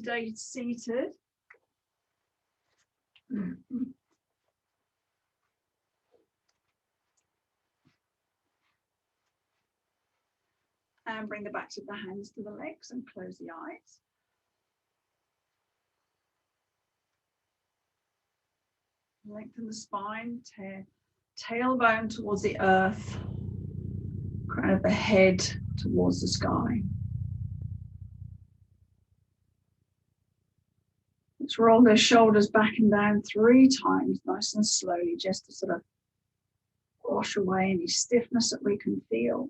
Stay seated. And bring the backs of the hands to the legs and close the eyes. Lengthen the spine, tailbone towards the earth, crown of the head towards the sky. Let's roll those shoulders back and down 3 times, nice and slowly, just to sort of wash away any stiffness that we can feel.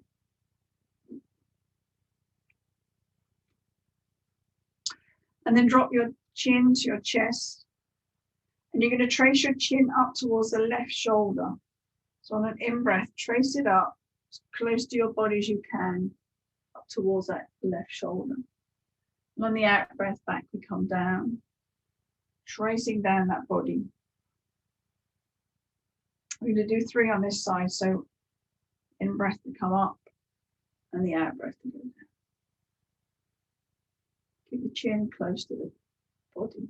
And then drop your chin to your chest. And you're going to trace your chin up towards the left shoulder. So on an in-breath, trace it up as close to your body as you can, up towards that left shoulder. And on the out-breath, back we come down, tracing down that body. We're going to do 3 on this side. So in-breath to come up and the out-breath to go down. Keep the chin close to the body.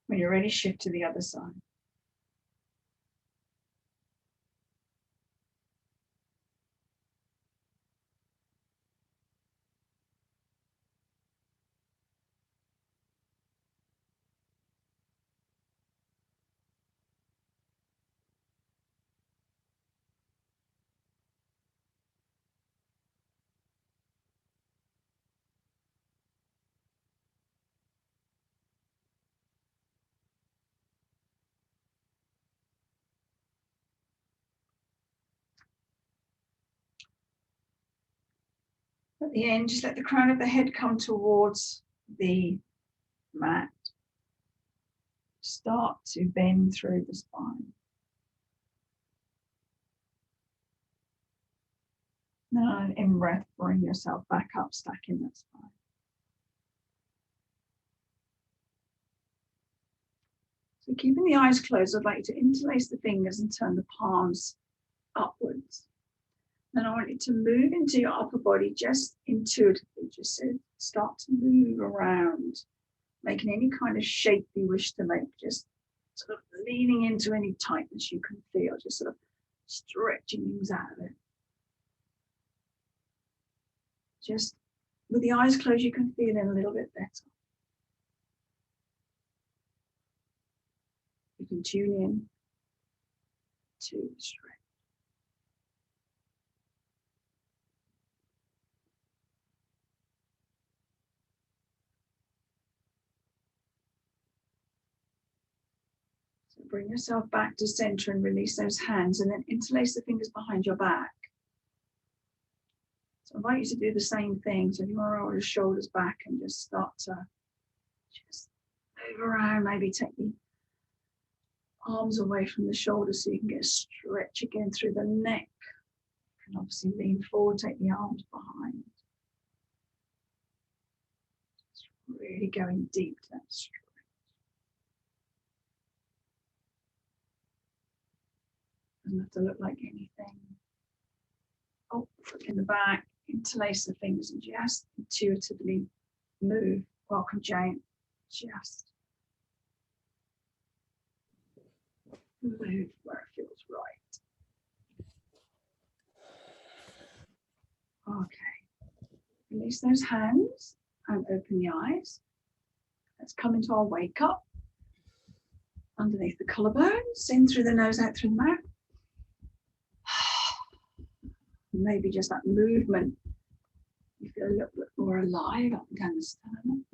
When you're ready, shift to the other side. At the end, just let the crown of the head come towards the mat. Start to bend through the spine. Now, in breath, bring yourself back up, stacking that spine. So keeping the eyes closed, I'd like you to interlace the fingers and turn the palms upwards. Then I want you to move into your upper body just intuitively. Just start to move around, making any kind of shape you wish to make. Just sort of leaning into any tightness you can feel. Just sort of stretching things out of it. Just with the eyes closed, you can feel it a little bit better. You can tune in to the stretch. Bring yourself back to center and release those hands, and then interlace the fingers behind your back. So I invite you to do the same thing. So if you want to roll your shoulders back and just start to just move around, maybe take the arms away from the shoulders so you can get a stretch again through the neck. You can obviously lean forward, take the arms behind. Just really going deep to that stretch. Doesn't have to look like anything. Oh, foot in the back, interlace the fingers and just intuitively move. Welcome, Jane. Just move where it feels right. Okay. Release those hands and open the eyes. Let's come into our wake up. Underneath the collarbones, in through the nose, out through the mouth. Maybe just that movement, you feel a little bit more alive up and down the sternum.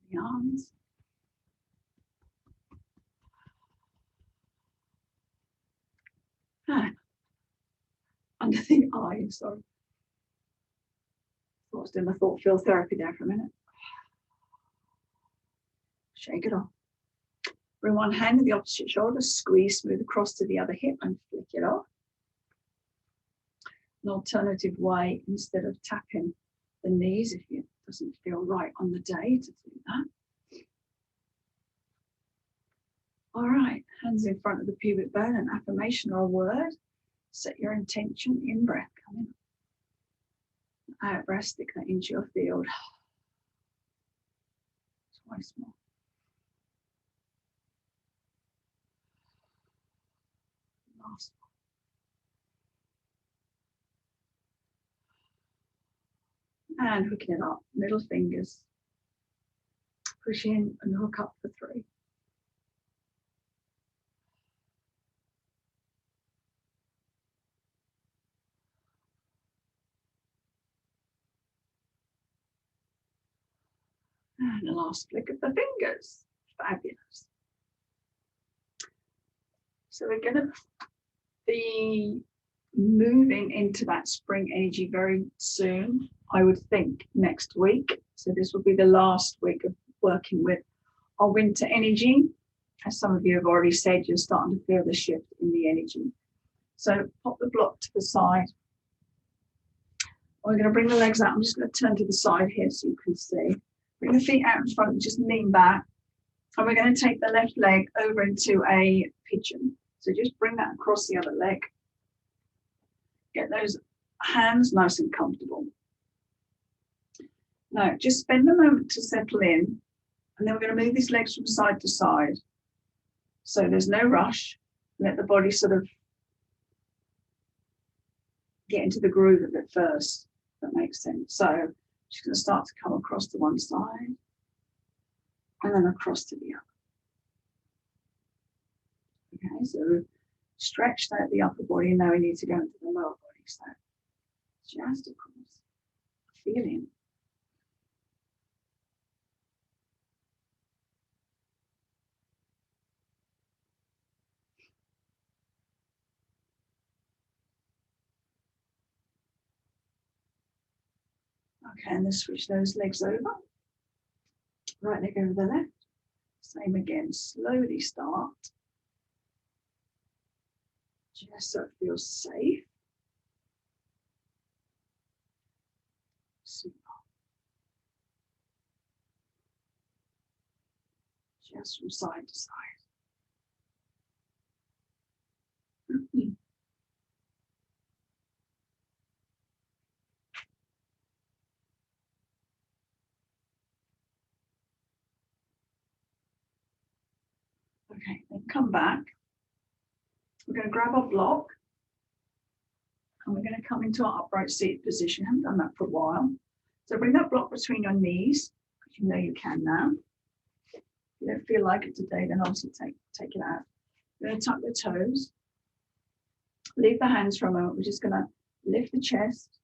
The arms. Under the eyes, sorry. I was doing my thought field therapy there for a minute. Shake it off. Bring one hand to the opposite shoulder, squeeze smooth across to the other hip and flick it off. an alternative way instead of tapping the knees if it doesn't feel right on the day to do that. All right, hands in front of the pubic bone, an affirmation or a word. Set your intention, in breath, come in. Out breath, stick that into your field. Twice more. Last one. And hooking it up, middle fingers. Push in and hook up for 3. And the last flick of the fingers. Fabulous. So we're going to be moving into that spring energy very soon, I would think next week. So this will be the last week of working with our winter energy. As some of you have already said, you're starting to feel the shift in the energy. So pop the block to the side. We're going to bring the legs out. I'm just going to turn to the side here so you can see. Bring the feet out in front and just lean back. And we're going to take the left leg over into a pigeon. So just bring that across the other leg. Get those hands nice and comfortable. Now, just spend a moment to settle in. And then we're going to move these legs from side to side. So there's no rush. Let the body sort of get into the groove of it first. If that makes sense. So just going to start to come across to one side. And then across to the other. Okay, so stretch out the upper body. Now we need to go into the lower body. So just across. Feeling. Okay, and then switch those legs over. Right leg over the left. Same again. Slowly start. Just so it feels safe. Super. Just from side to side. Okay, then come back. We're going to grab our block. And we're going to come into our upright seated position. I haven't done that for a while. So bring that block between your knees, because you know you can now. If you don't feel like it today, then obviously take it out. We're going to tuck the toes. Leave the hands for a moment. We're just going to lift the chest,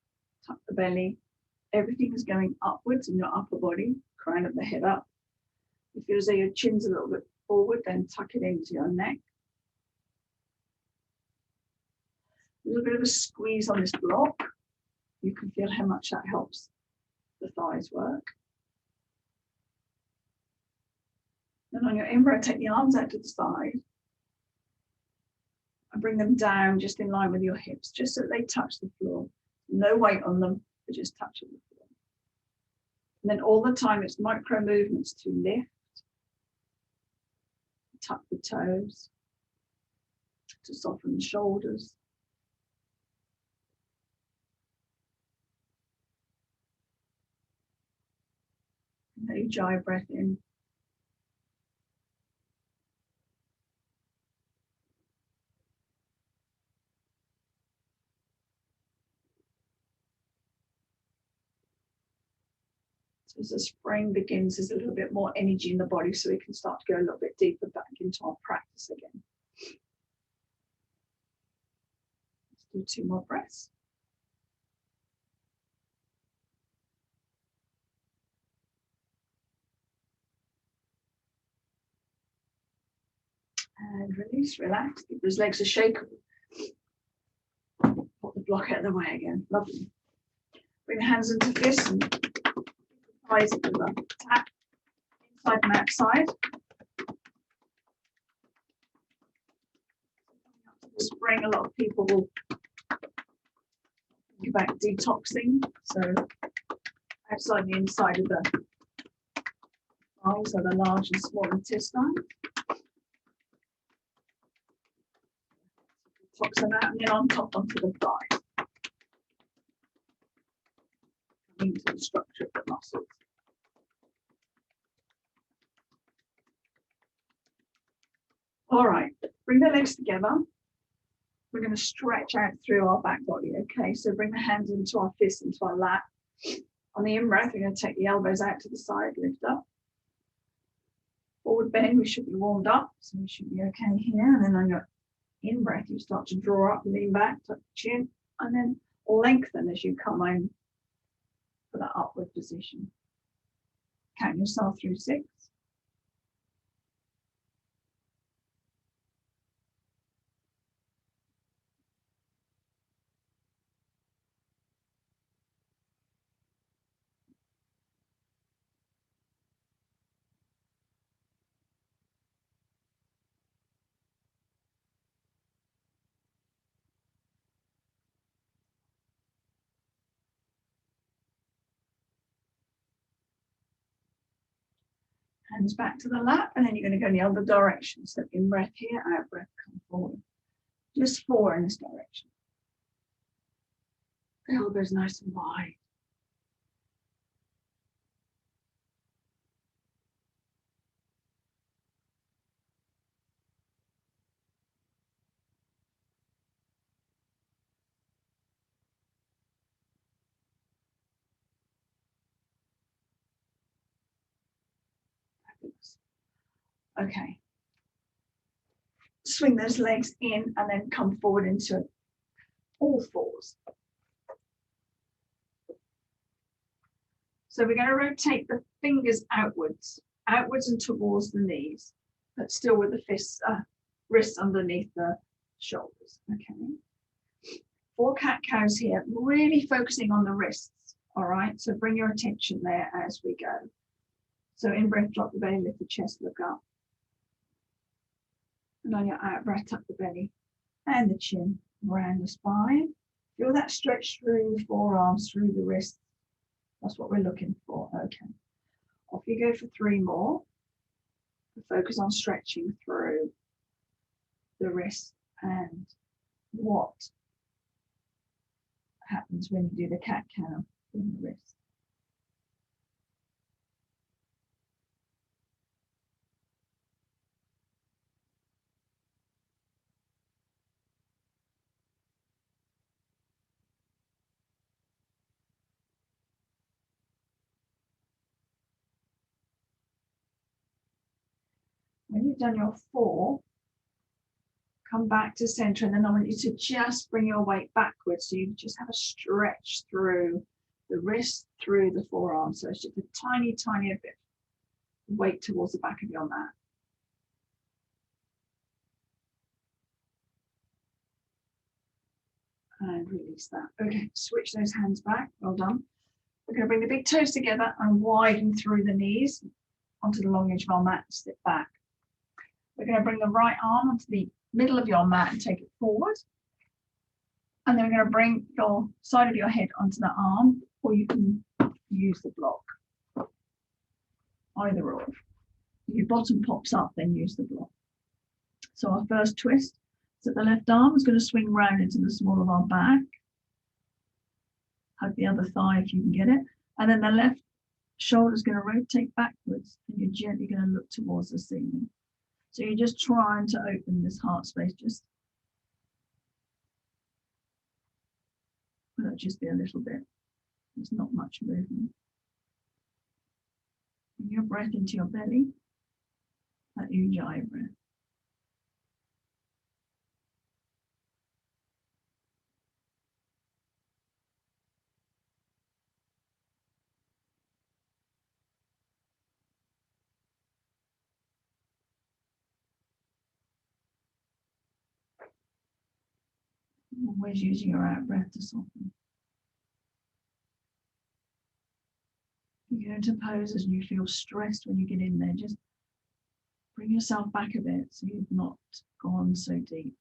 tuck the belly. Everything is going upwards in your upper body, crown of the head up. If you feel as though your chin's a little bit forward, then tuck it into your neck. A little bit of a squeeze on this block. You can feel how much that helps the thighs work. Then on your in-breath, take the arms out to the side and bring them down just in line with your hips, just so they touch the floor. No weight on them, but just touching the floor. And then all the time, it's micro movements to lift, tuck the toes, to soften the shoulders. And a dry breath in. So as the spring begins, there's a little bit more energy in the body, so we can start to go a little bit deeper back into our practice again. Let's do 2 more breaths. And release, relax. Keep those legs are shakeable. Put the block out of the way again. Lovely. Bring the hands into fists and thighs into the tap. Inside and outside. The spring, a lot of people will You're back detoxing. So outside the inside of the thighs are the large and small intestine. Detox them out and then on top onto the thighs. Coming into the structure of the muscles. All right, bring the legs together. We're going to stretch out through our back body, okay? So bring the hands into our fists, into our lap. On the in-breath, we're going to take the elbows out to the side, lift up. Forward bend, we should be warmed up, so we should be okay here. And then on your in-breath, you start to draw up, lean back, tuck the chin, and then lengthen as you come in for that upward position. Count yourself through 6. Hands back to the lap, and then you're going to go in the other direction. So in breath here, out breath, come forward. Just 4 in this direction. The elbows nice and wide. Okay. Swing those legs in and then come forward into all 4s. So we're going to rotate the fingers outwards and towards the knees, but still with the fists, wrists underneath the shoulders. Okay. 4 cat-cows here, really focusing on the wrists. All right. So bring your attention there as we go. So in breath, drop the belly, lift the chest, look up. And on your out breath, tuck the belly and the chin around the spine. Feel that stretch through the forearms, through the wrists. That's what we're looking for. Okay. Off you go for 3 more. Focus on stretching through the wrist and what happens when you do the cat-cow in the wrist. When you've done your 4, come back to center, and then I want you to just bring your weight backwards. So you just have a stretch through the wrist, through the forearm. So it's just a tiny, tiny bit of weight towards the back of your mat. And release that. Okay, switch those hands back. Well done. We're going to bring the big toes together and widen through the knees onto the long edge of our mat and step back. We're going to bring the right arm onto the middle of your mat and take it forward. And then we're going to bring your side of your head onto the arm, or you can use the block. Either or. If your bottom pops up, then use the block. So our first twist. So the left arm is going to swing round into the small of our back. Hug the other thigh if you can get it. And then the left shoulder is going to rotate backwards, and you're gently going to look towards the ceiling. So you're just trying to open this heart space, just let it just be a little bit. There's not much movement. Bring your breath into your belly, that ujjayi breath. Always using your out breath to soften. You go into poses and you feel stressed when you get in there. Just bring yourself back a bit so you've not gone so deep.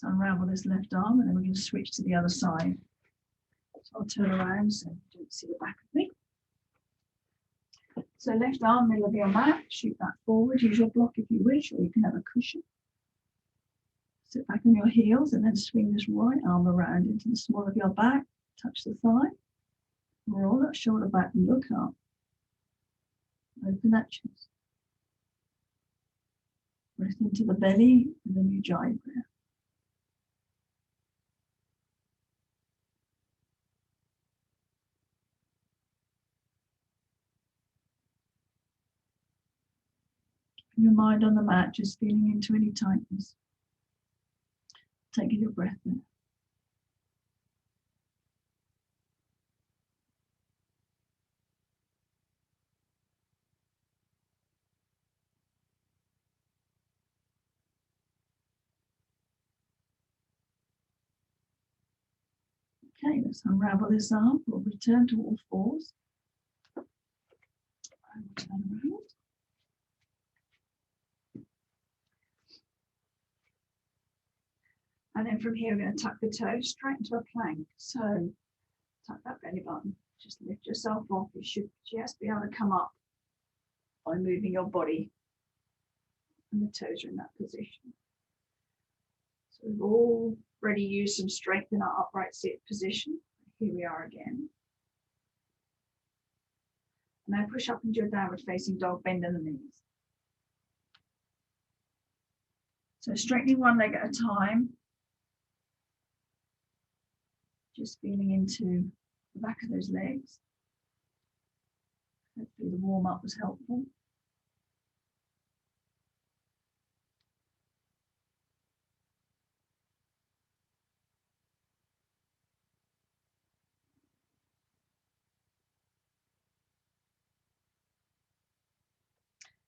Let's unravel this left arm, and then we're going to switch to the other side. So I'll turn around so you don't see the back of me. So left arm, middle of your mat, shoot that forward. Use your block if you wish, or you can have a cushion. Sit back on your heels and then swing this right arm around into the small of your back. Touch the thigh. Roll that shoulder back and look up. Open that chest. Breath into the belly and then you giant breath. Your mind on the mat, just feeling into any tightness. Taking your breath there. Okay, let's unravel this arm. We'll return to all fours. And turn around. And then from here, we're going to tuck the toes straight into a plank. So tuck that belly button. Just lift yourself off. You should just be able to come up by moving your body. And the toes are in that position. So we've already used some strength in our upright sit position. Here we are again. Now push up into your downward facing dog, bend in the knees. So straightening one leg at a time. Just feeling into the back of those legs. Hopefully the warm up was helpful.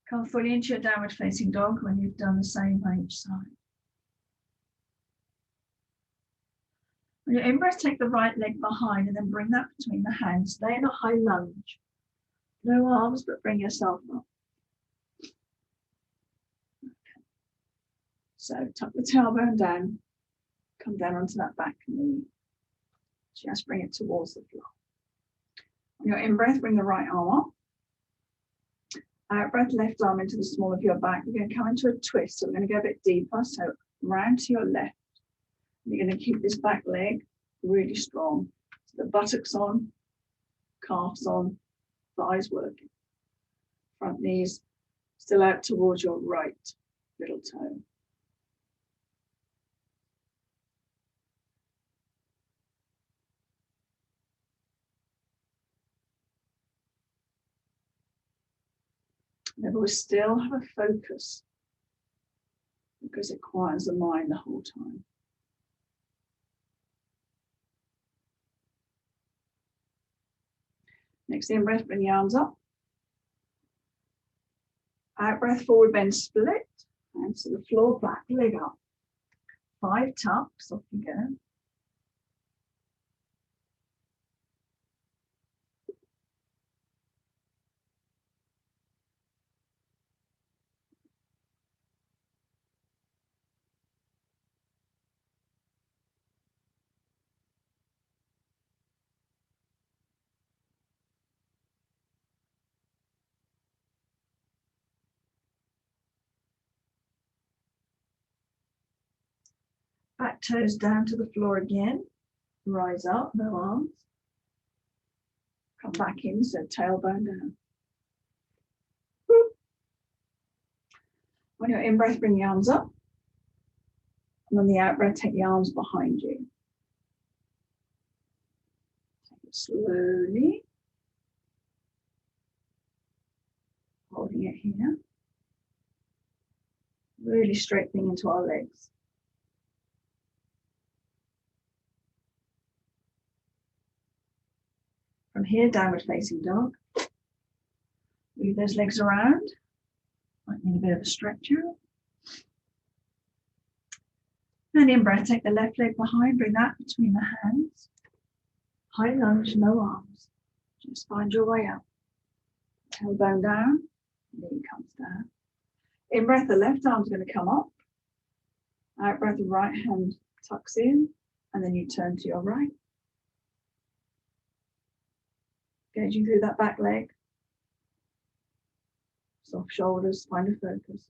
Come fully into your downward facing dog when you've done the same on each side. On your in-breath, take the right leg behind and then bring that between the hands. Stay in a high lunge. No arms, but bring yourself up. Okay. So tuck the tailbone down. Come down onto that back knee. Just bring it towards the floor. On your in-breath, bring the right arm up. Out breath, left arm into the small of your back. We're going to come into a twist. So we're going to go a bit deeper. So round to your left. You're going to keep this back leg really strong. So the buttocks on, calves on, thighs working. Front knees still out towards your right middle toe. But we still have a focus because it quiets the mind the whole time. Next in breath, bring the arms up. Out breath, forward bend, split. And to the floor, back leg up. 5 tucks, off you go. Back toes down to the floor again. Rise up, no arms. Come back in, so tailbone down. On your in-breath, bring the arms up. And on the out-breath, take the arms behind you. Take it slowly. Holding it here. Really straightening into our legs. From here, downward facing dog. Move those legs around. Might need a bit of a stretcher. And in breath, take the left leg behind, bring that between the hands. High lunge, no arms. Just find your way up. Tailbone down, knee comes down. In breath, the left arm's going to come up. Out breath, the right hand tucks in, and then you turn to your right. Engaging through that back leg. Soft shoulders, find a focus.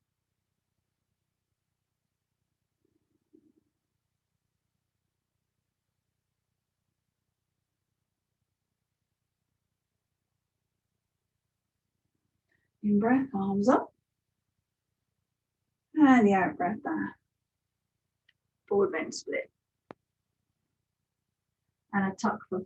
In breath, arms up. And the out breath down. Forward bend split. And a tuck for 5.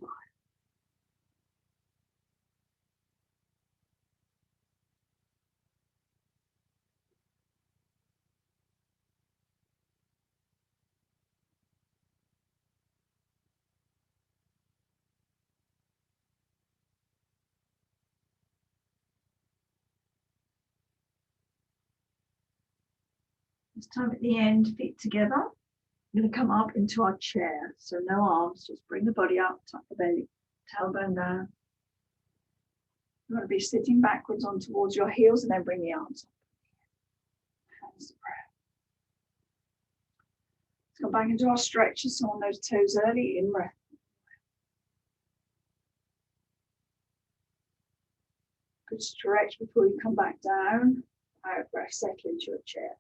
This time at the end, feet together. We're going to come up into our chair. So no arms, just bring the body up, tuck the belly, tailbone down. You want to be sitting backwards on towards your heels and then bring the arms up. Hands to prayer. Let's go back into our stretches on those toes early, in breath. Good stretch before you come back down. Out breath, settle into your chair.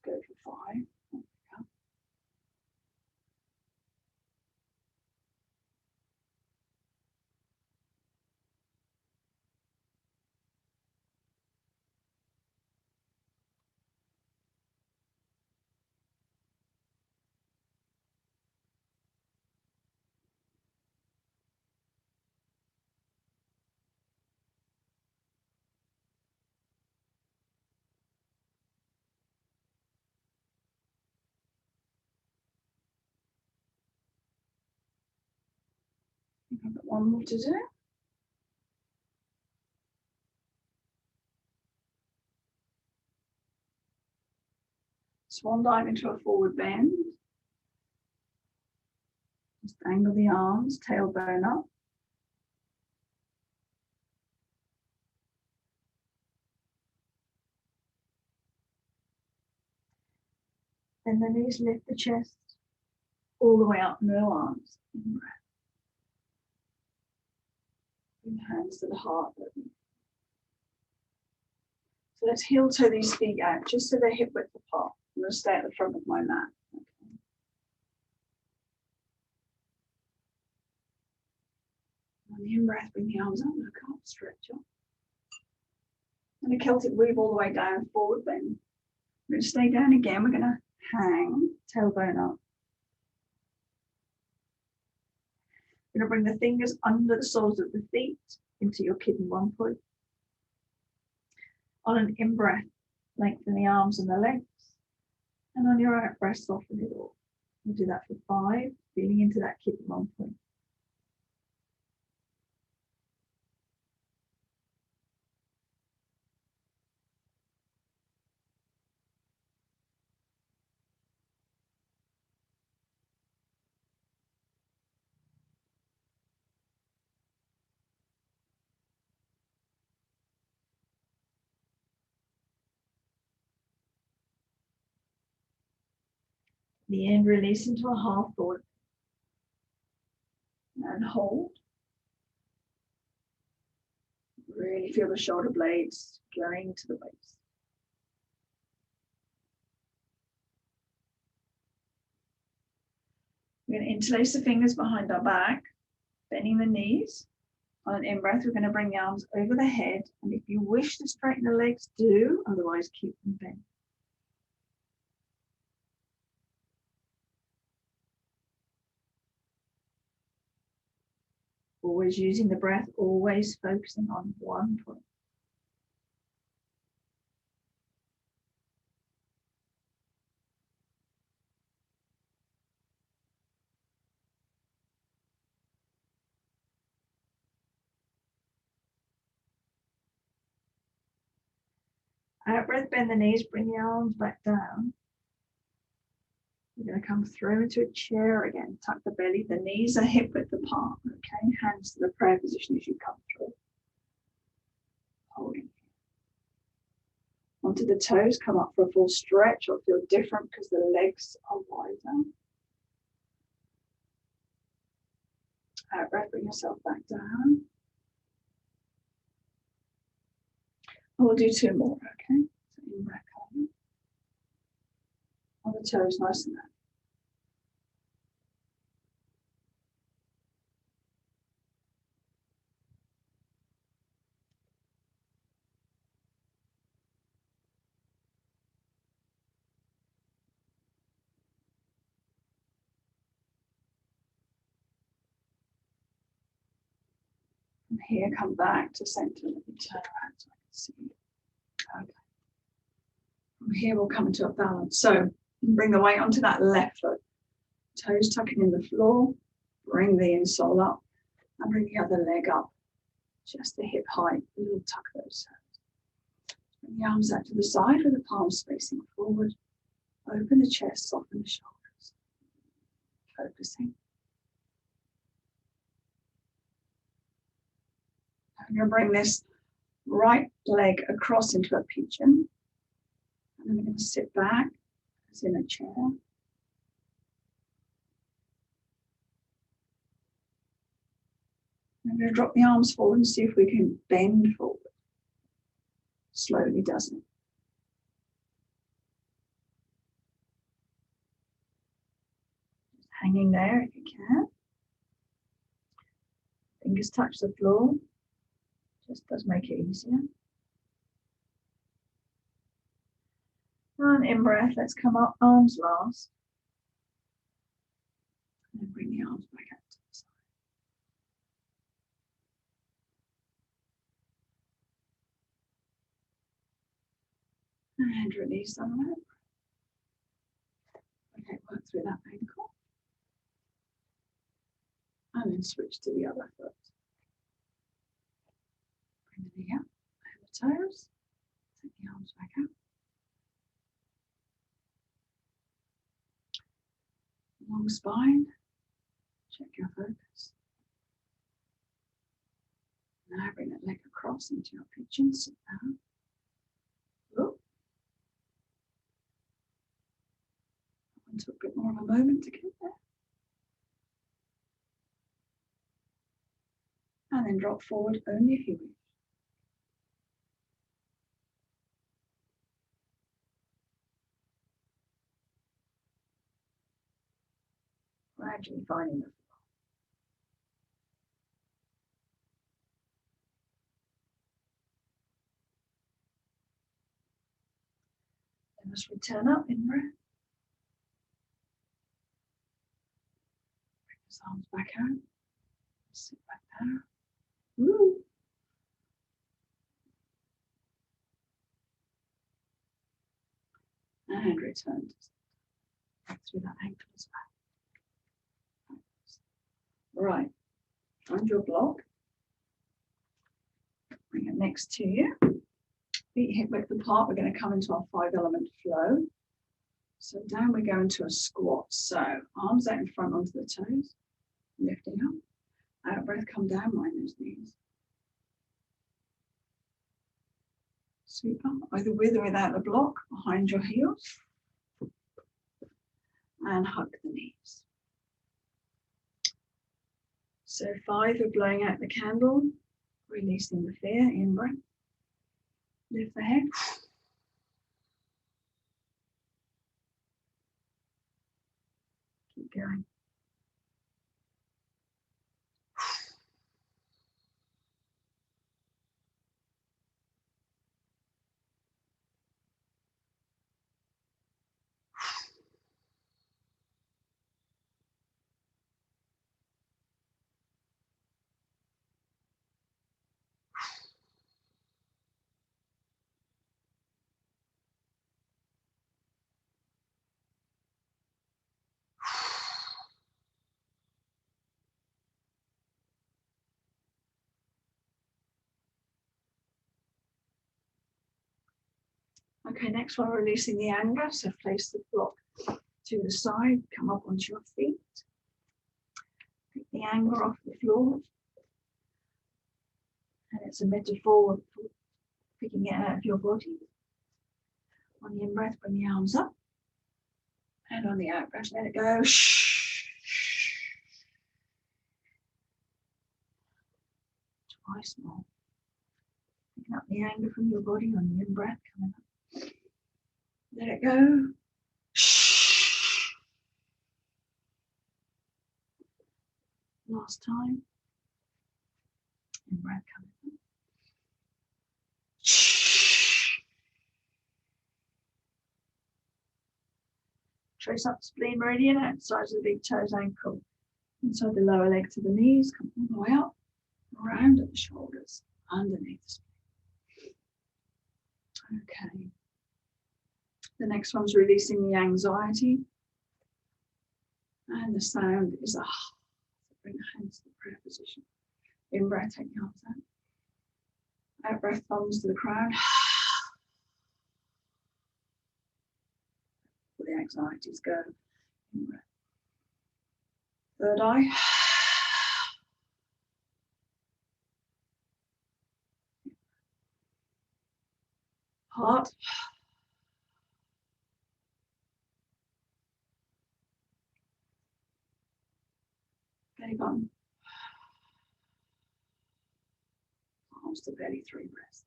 Let's go for 5. There we go. I've got one more to do. Swan dive into a forward bend. Just angle the arms, tailbone up. Then the knees, lift the chest all the way up, no arms. In breath. Bring hands to the heart. So let's heel toe these feet out, just so they're hip width apart. I'm going to stay at the front of my mat. Okay. On the in-breath, bring the arms up, look up, stretch up. And a Celtic weave all the way down, forward bend. We're going to stay down again. We're going to hang, tailbone up. We're going to bring the fingers under the soles of the feet into your kidney 1 point. On an in-breath, lengthen the arms and the legs. And on your out-breath, soften it all. We'll do that for 5, feeling into that kidney 1 point. The end, release into a half forward. And hold. Really feel the shoulder blades going to the base. We're going to interlace the fingers behind our back, bending the knees. On an in-breath, we're going to bring the arms over the head. And if you wish to straighten the legs, do. Otherwise, keep them bent. Always using the breath, always focusing on 1 point. Out breath, bend the knees, bring the arms back down. We're going to come through into a chair again. Tuck the belly, the knees are hip width apart. Okay, hands to the prayer position as you come through. Holding. onto the toes, come up for a full stretch, or feel different because the legs are wider. Out breath, bring yourself back down. And we'll do 2 more, okay? So in breath, on the toes, nice and low. From here, come back to center. Let me turn around so I can see you. Okay. From here, we'll come into a balance. So bring the weight onto that left foot. Toes tucking in the floor. Bring the insole up. And bring the other leg up. Just the hip height. A little tuck those toes. Bring the arms out to the side with the palms facing forward. Open the chest, soften the shoulders. Focusing. I'm going to bring this right leg across into a pigeon. And then we're going to sit back as in a chair. I'm going to drop the arms forward and see if we can bend forward. Slowly, doesn't it? Just hanging there if you can. Fingers touch the floor. Just does make it easier. And in breath, let's come up, arms last. And then bring the arms back out to the side. And release on that. Okay, work through that ankle. And then switch to the other foot. Bring the knee up, over the toes. Take the arms back out. Long spine. Check your focus. Now bring that leg across into your pigeon. Sit down. Look. That took a bit more of a moment to get there. And then drop forward only if you wish. Gradually finding the floor. Then let's return up in breath. Bring his arms back out. Sit back down. Woo. And return back through that ankle as well. Right. Find your block. Bring it next to you. Feet hip width apart. We're going to come into our 5-element flow. So down we go into a squat. So arms out in front onto the toes. Lifting up. Out breath, come down, mind those knees. Sweep up, either with or without the block, behind your heels. And hug the knees. So 5, we're blowing out the candle, releasing the fear, in breath. Lift the head. Keep going. Okay, next one, releasing the anger. So place the block to the side, come up onto your feet. Pick the anger off the floor. And it's a metaphor for picking it out of your body. On the in-breath, bring the arms up. And on the out-breath, let it go. Shh. Twice more. Picking up the anger from your body on the in-breath, coming up. Let it go. Shh. Last time. In-breath, coming up. Shh. Trace up the spleen meridian, outside of the big toes, ankle. Inside the lower leg to the knees, come all the way up, around at the shoulders, underneath the spine. Okay. The next one's releasing the anxiety. And the sound is a bring the hands to the prayer position. In breath, take the arms out. Out breath, thumbs to the crown. Let the anxieties go. In breath. Third eye. Heart. Belly button. Arms to belly, 3 breaths.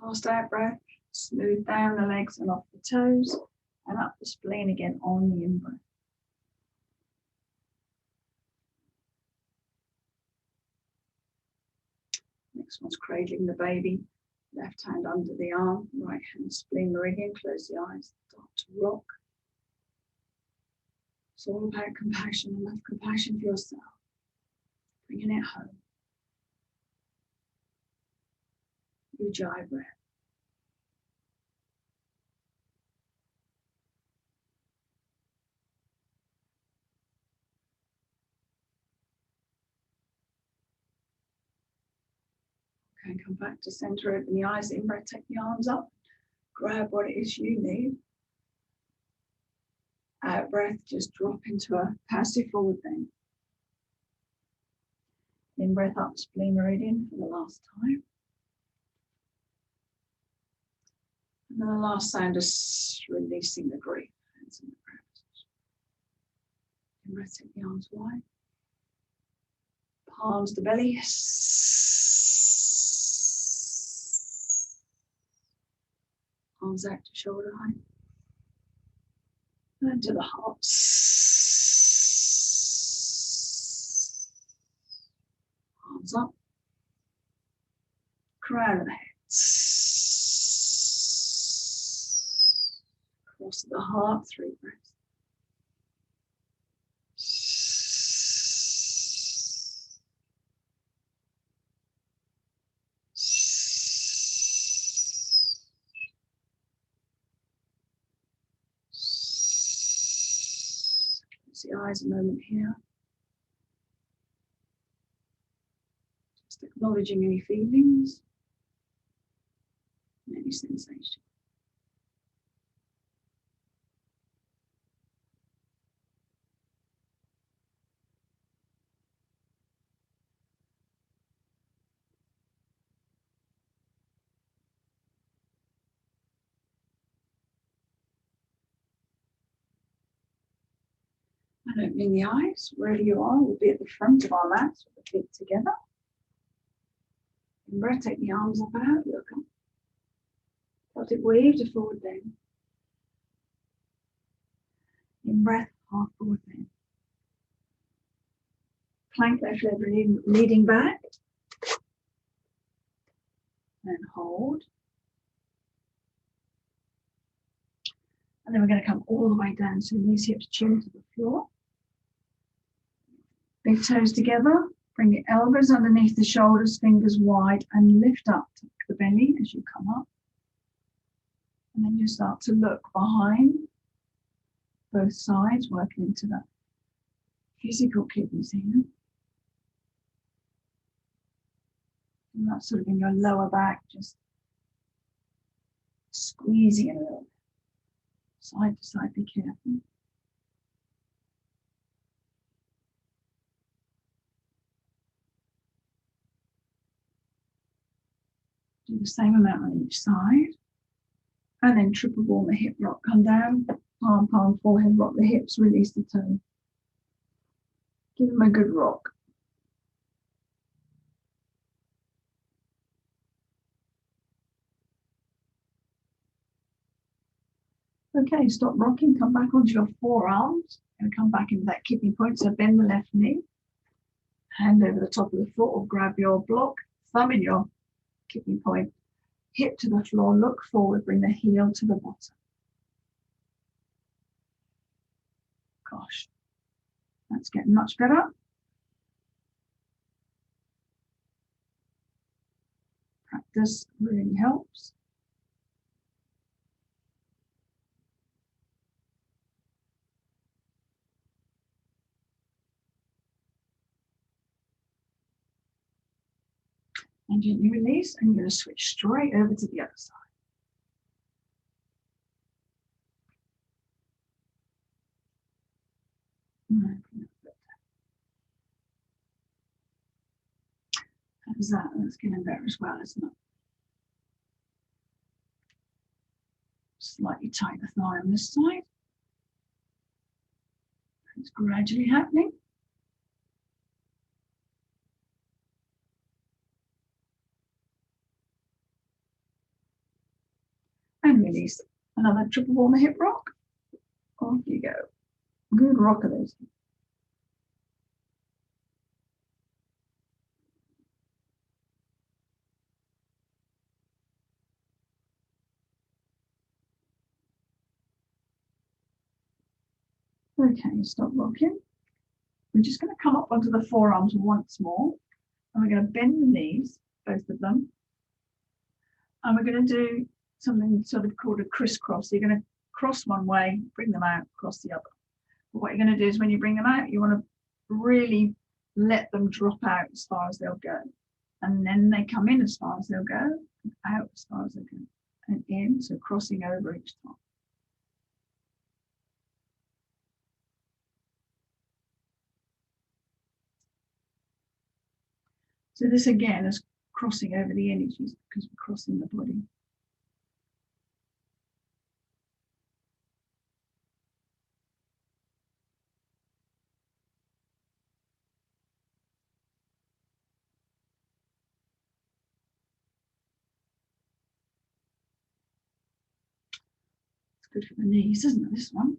Last out breath. Smooth down the legs and off the toes. And up the spleen again on the in-breath. Next one's cradling the baby. Left hand under the arm, right hand spleen meridian. Close the eyes, start to rock. It's all about compassion, enough compassion for yourself. Bringing it home. Ujjayi breath. Okay, come back to center, open the eyes, in breath, take the arms up. Grab what it is you need. Out breath, just drop into a passive forward bend. In breath up, spleen meridian for the last time. And then the last sound is releasing the grief. Hands in the prayer position. In breath, take the arms wide. Palms to belly. Arms out to shoulder height. And to the heart. Arms up. Crown of the head. Cross of the heart, 3 breaths. Close the eyes a moment here. Just acknowledging any feelings, and any sensation. And opening the eyes, wherever you are, we'll be at the front of our mats with the feet together. In breath, take the arms up and out, look up. Felt it wave to forward bend. In breath, half forward bend. Plank left leg leading back. And hold. And then we're going to come all the way down, so knees, hips, chin to the floor. Big toes together. Bring the elbows underneath the shoulders, fingers wide, and lift up to the belly as you come up. And then you start to look behind both sides, working into the physical kidneys here. And that's sort of in your lower back, just squeezing it a little bit. Side to side, be careful. Do the same amount on each side. And then triple ball the hip rock, come down, palm, palm, forehead, rock the hips, release the toe. Give them a good rock. Okay, stop rocking, come back onto your forearms and come back into that kidney point. So bend the left knee, hand over the top of the foot or grab your block, thumb in your kidney point, hip to the floor, look forward, bring the heel to the bottom. Gosh, that's getting much better. Practice really helps. And gently release, and you're going to switch straight over to the other side. How's that? That's getting better as well, isn't it? Slightly tighten the thigh on this side. It's gradually happening. And release. Another triple warmer hip rock. Off you go. Good rock of those. Okay, stop rocking. We're just going to come up onto the forearms once more. And we're going to bend the knees, both of them. And we're going to do something sort of called a crisscross. So you're going to cross one way, bring them out, cross the other. But what you're going to do is when you bring them out, you want to really let them drop out as far as they'll go. And then they come in as far as they'll go, and out as far as they go, and in, so crossing over each time. So this again is crossing over the energies because we're crossing the body. It's good for the knees, isn't it, this one?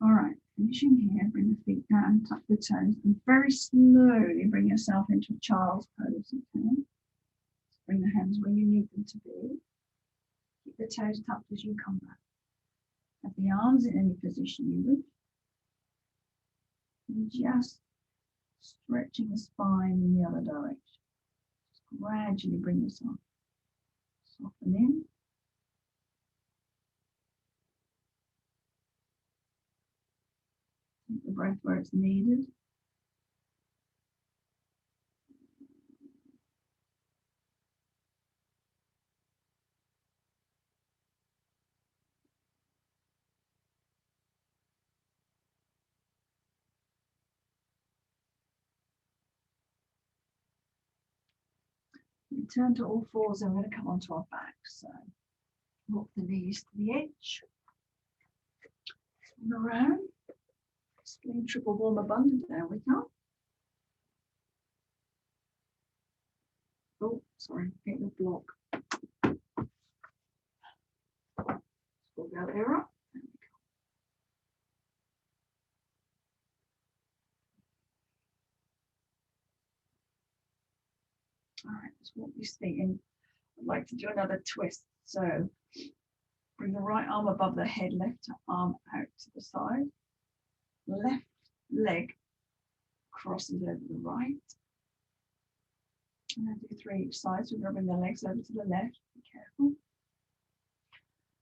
All right, finishing here, bring the feet down, tuck the toes, and very slowly bring yourself into a child's pose. Okay? Bring the hands where you need them to be. Keep the toes tucked as you come back. Have the arms in any position you wish. And just stretching the spine in the other direction. Just gradually bring yourself. Soften in. Take the breath where it's needed. Return to all fours, and we're going to come onto our backs. So walk the knees to the edge. Turn around. Spleen triple warm abundant. There we go. Oh, sorry, get the block. We'll go there up. There we go. All right, let's walk this thing in. I'd like to do another twist. So bring the right arm above the head, left arm out to the side. Left leg crosses over the right. And then do 3 each side. So we're going to bring the legs over to the left. Be careful.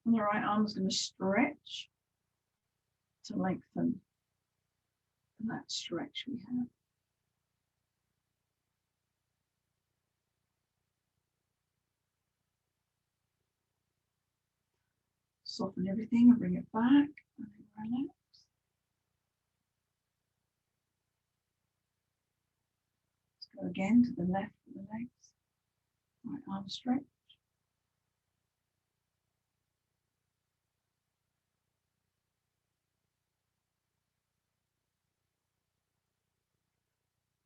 And the right arm is going to stretch to lengthen that stretch we have. Soften everything and bring it back. And then relax. Go again to the left of the legs. Right arm stretch.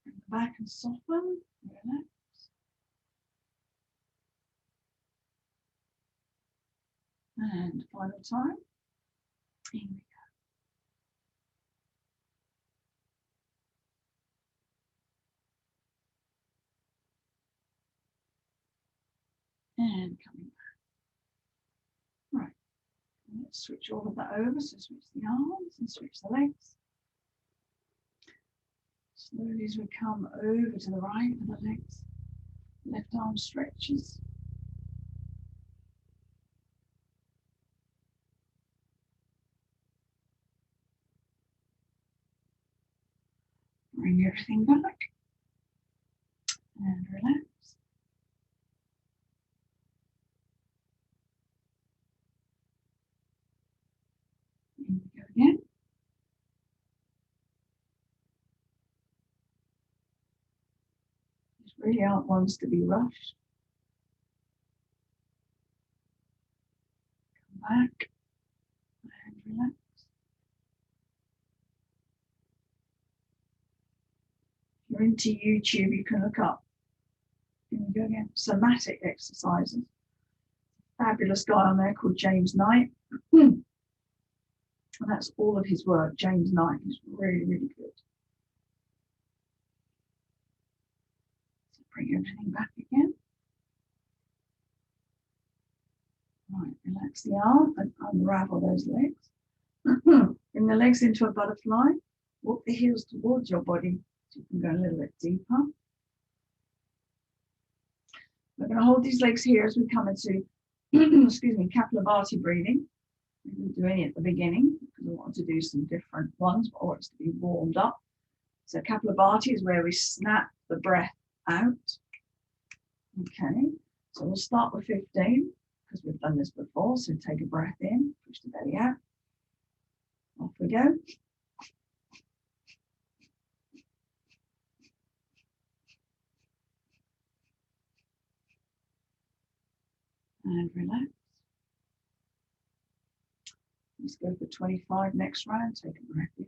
Bring the back and soften. Relax. And final time. Here we go. And coming back. Right. Let's switch all of that over. So switch the arms and switch the legs. Slowly as we come over to the right of the legs. Left arm stretches. Bring everything back. And relax. Here we go again. These really aren't ones to be rushed. Come back and relax. If you're into YouTube, you can look up, here we go again, somatic exercises. Fabulous guy on there called James Knight. And that's all of his work. James Knight is really, really good. So bring everything back again. Right, relax the arm and unravel those legs. Bring the legs into a butterfly. Walk the heels towards your body so you can go a little bit deeper. We're going to hold these legs here as we come into, excuse me, Kapalabhati breathing. We didn't do any at the beginning because I want to do some different ones, but I want us to be warmed up. So Kapalabhati is where we snap the breath out. Okay, so we'll start with 15 because we've done this before. So take a breath in, push the belly out. Off we go. And relax. Let's go for 25 next round. Take a breath in.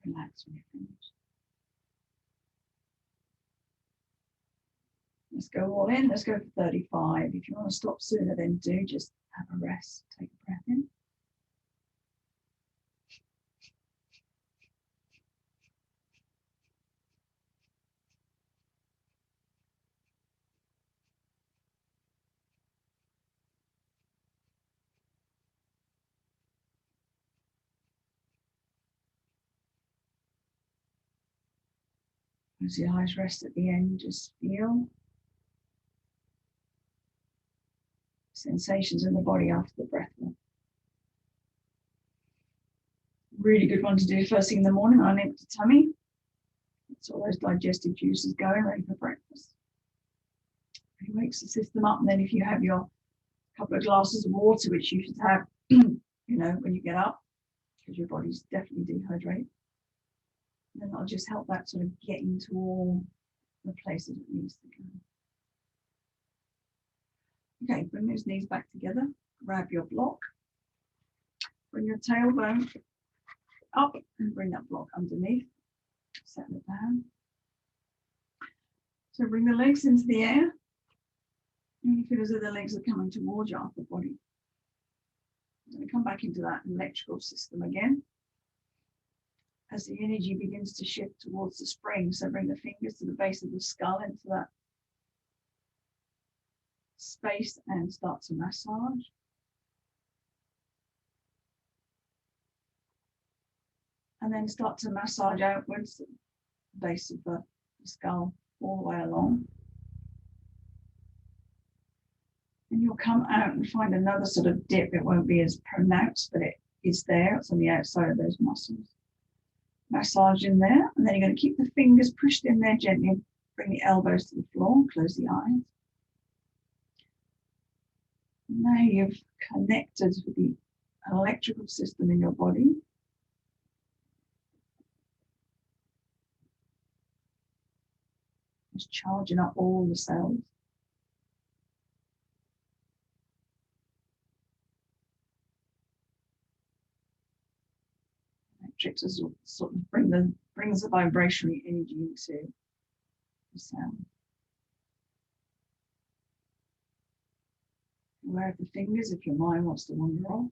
Relax when you're finished. Let's go all in. Let's go for 35. If you want to stop sooner, then do. Just have a rest. Take a breath in. As the eyes rest at the end, just feel sensations in the body after the breath work. Really good one to do first thing in the morning on an empty tummy. It's all those digestive juices going, ready for breakfast. It wakes the system up, and then if you have your couple of glasses of water, which you should have, you know, when you get up, because your body's definitely dehydrated, then that'll just help that sort of get into all the places it needs to go. Okay, bring those knees back together, grab your block, bring your tailbone up and bring that block underneath, settle it down. So bring the legs into the air, and you feel as though the legs are coming towards your upper body. I'm going to come back into that electrical system again. As the energy begins to shift towards the spring, so bring the fingers to the base of the skull into that space and start to massage. And then start to massage outwards the base of the skull all the way along. And you'll come out and find another sort of dip. It won't be as pronounced, but it is there. It's on the outside of those muscles. Massage in there, and then you're going to keep the fingers pushed in there gently Bring the elbows to the floor, close the eyes. Now you've connected with the electrical system in your body. It's charging up all the cells. Electrics sort of brings the vibrational energy into the sound. Aware of the fingers if your mind wants to wander off.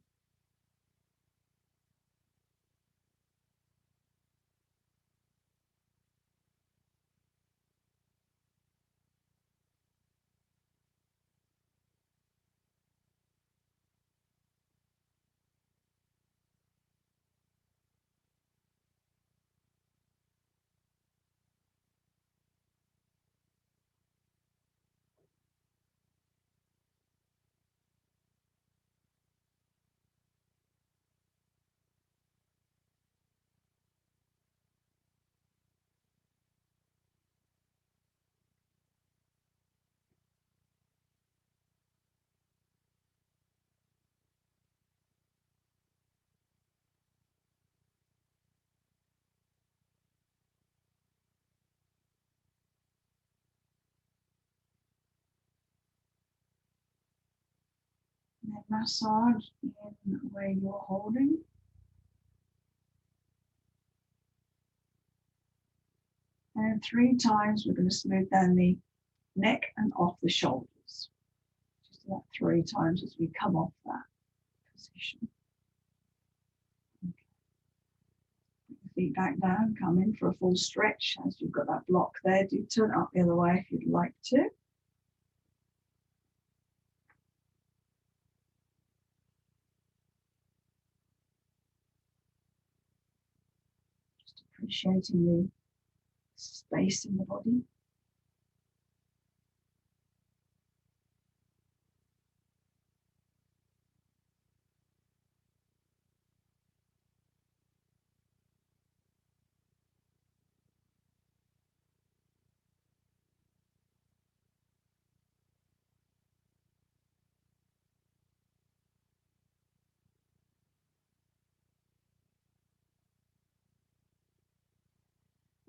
And then massage in where you're holding. And 3 times we're going to smooth down the neck and off the shoulders. Just about 3 times as we come off that position. Okay. Put the feet back down, come in for a full stretch. As you've got that block there, do turn it up the other way if you'd like to. Just appreciating the space in the body.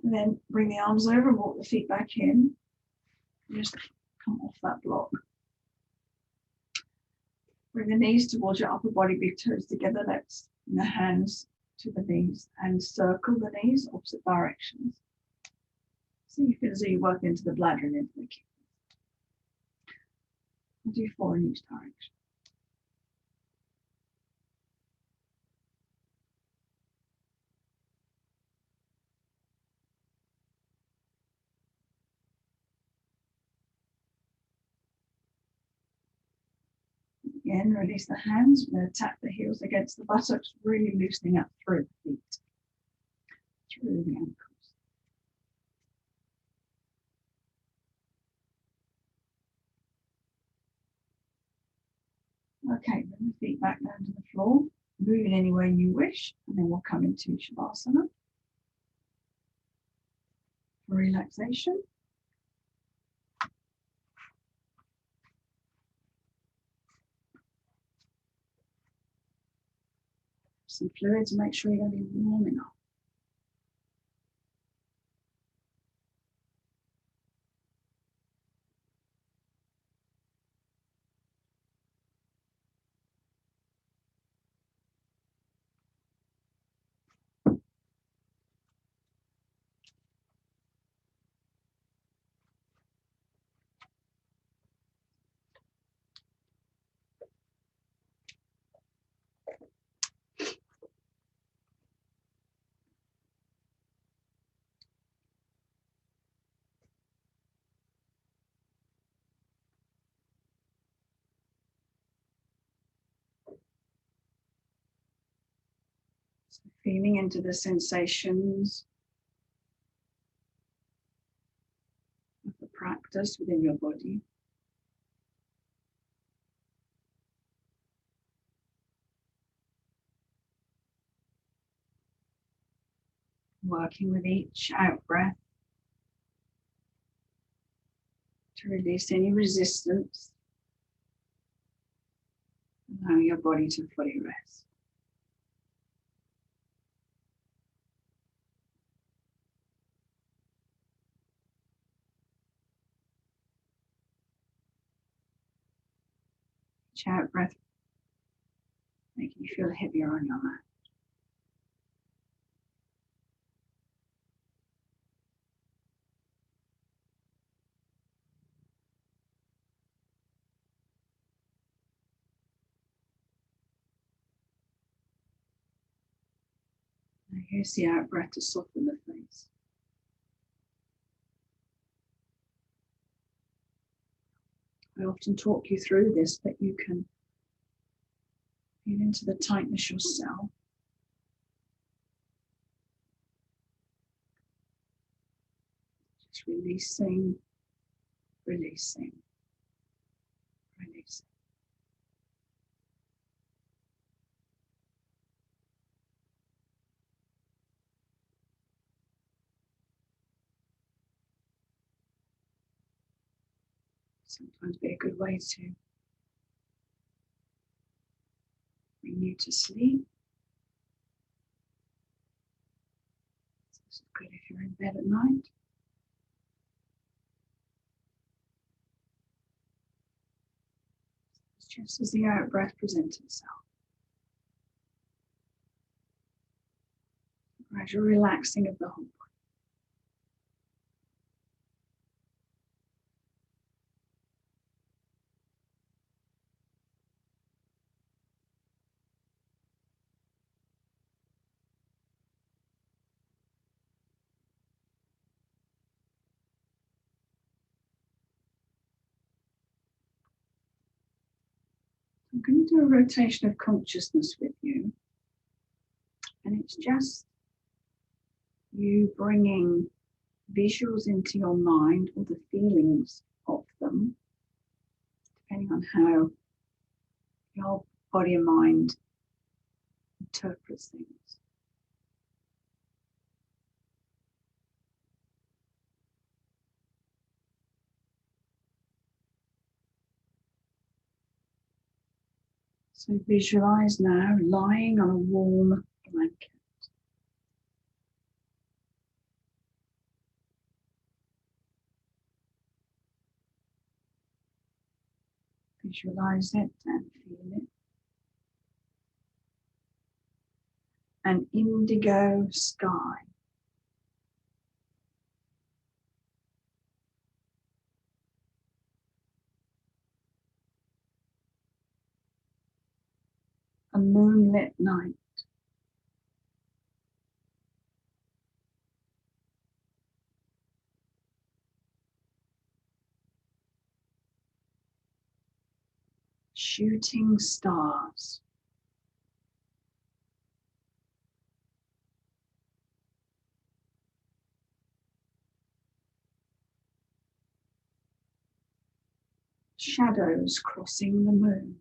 And then bring the arms over and walk the feet back in. Just come off that block. Bring the knees towards your upper body, big toes together. Let's bring the hands to the knees and circle the knees opposite directions. So you feel as though you work into the bladder and into the kidneys. We'll do 4 in each direction. Again, release the hands. We're going to tap the heels against the buttocks, really loosening up through the feet, through the ankles. Okay, bring the feet back down to the floor, moving any way you wish, and then we'll come into Shavasana for relaxation. Some fluid to make sure you're going to be warm enough. So feeling into the sensations of the practice within your body. Working with each out breath To release any resistance. Allow your body to fully rest. Each out breath making you feel heavier on your mat. Now here's the out breath to soften the face. I often talk you through this, but you can feel into the tightness yourself. Just releasing, releasing, releasing. Sometimes be a good way to bring you to sleep. This is good if you're in bed at night. It's just as the out breath presents itself. Gradual relaxing of the whole body. I'm going to do a rotation of consciousness with you, and it's just you bringing visuals into your mind or the feelings of them, depending on how your body and mind interprets things. So visualize now lying on a warm blanket. Visualize it and feel it. An indigo sky. A moonlit night. Shooting stars. Shadows crossing the moon.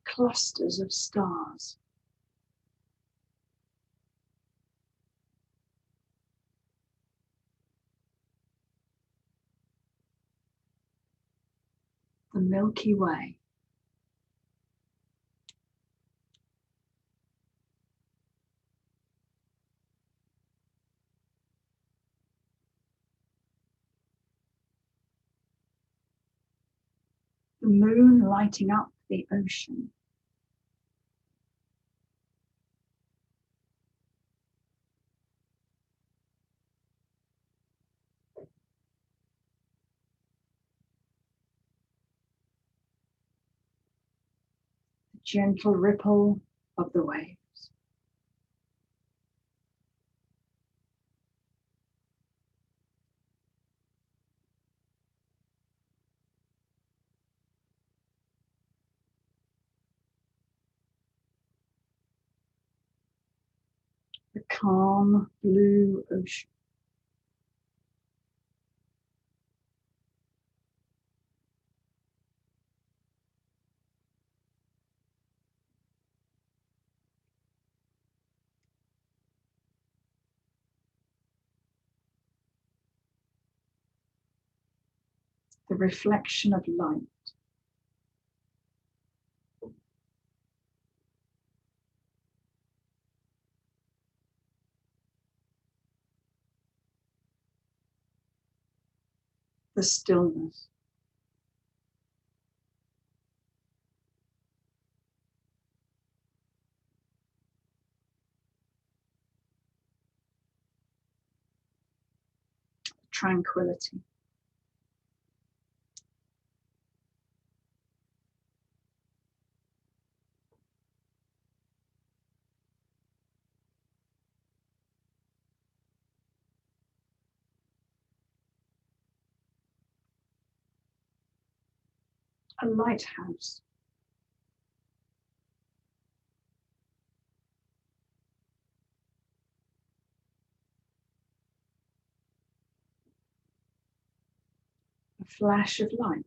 Clusters of stars. The Milky Way. The moon lighting up the ocean. The gentle ripple of the waves. The calm blue ocean. the reflection of light. The stillness. Tranquility. A lighthouse. A flash of light.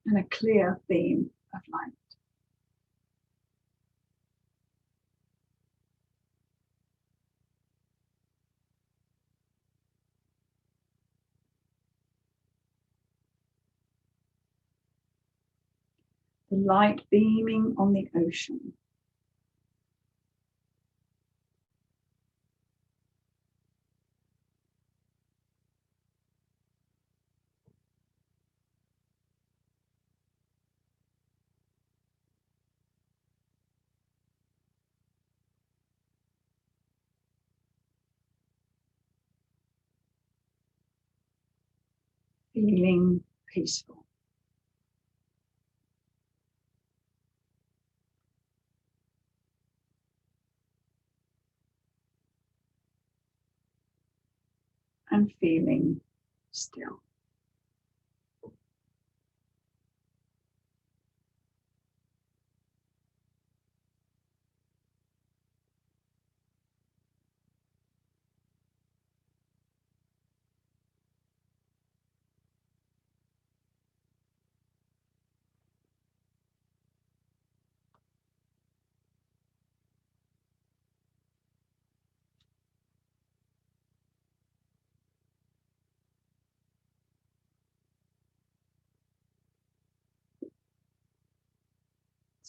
And a clear beam of light. The light beaming on the ocean. Feeling peaceful. And feeling still.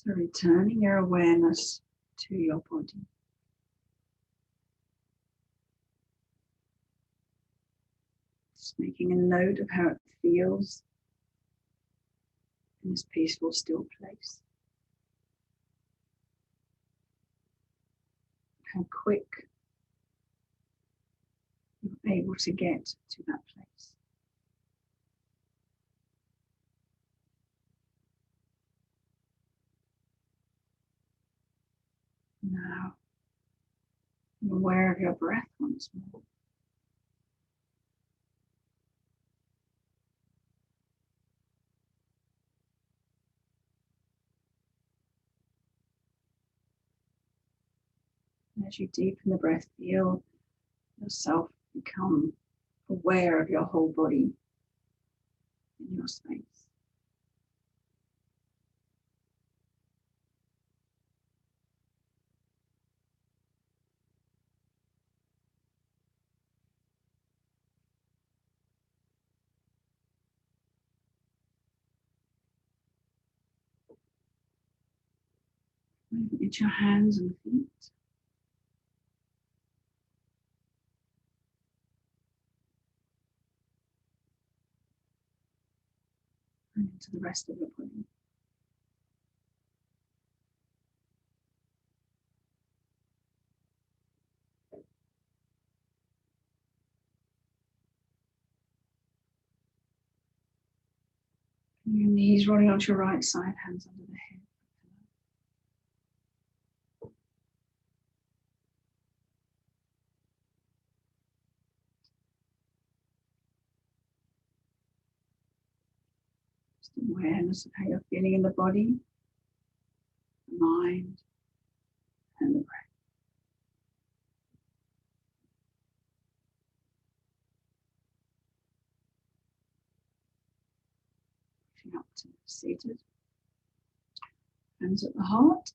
So returning your awareness to your body. Just making a note of how it feels in this peaceful, still place. How quick you're able to get to that place. Now, you're aware of your breath once more. And as you deepen the breath, feel yourself become aware of your whole body in your space. Moving into your hands and feet. And into the rest of your body. And your knees rolling onto your right side, hands under the head. Just awareness of how you're feeling in the body, the mind, and the breath. Pushing up to seated. Hands at the heart.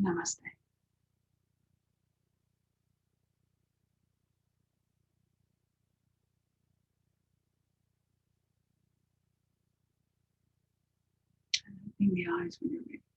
Namaste. And opening the eyes when you're ready.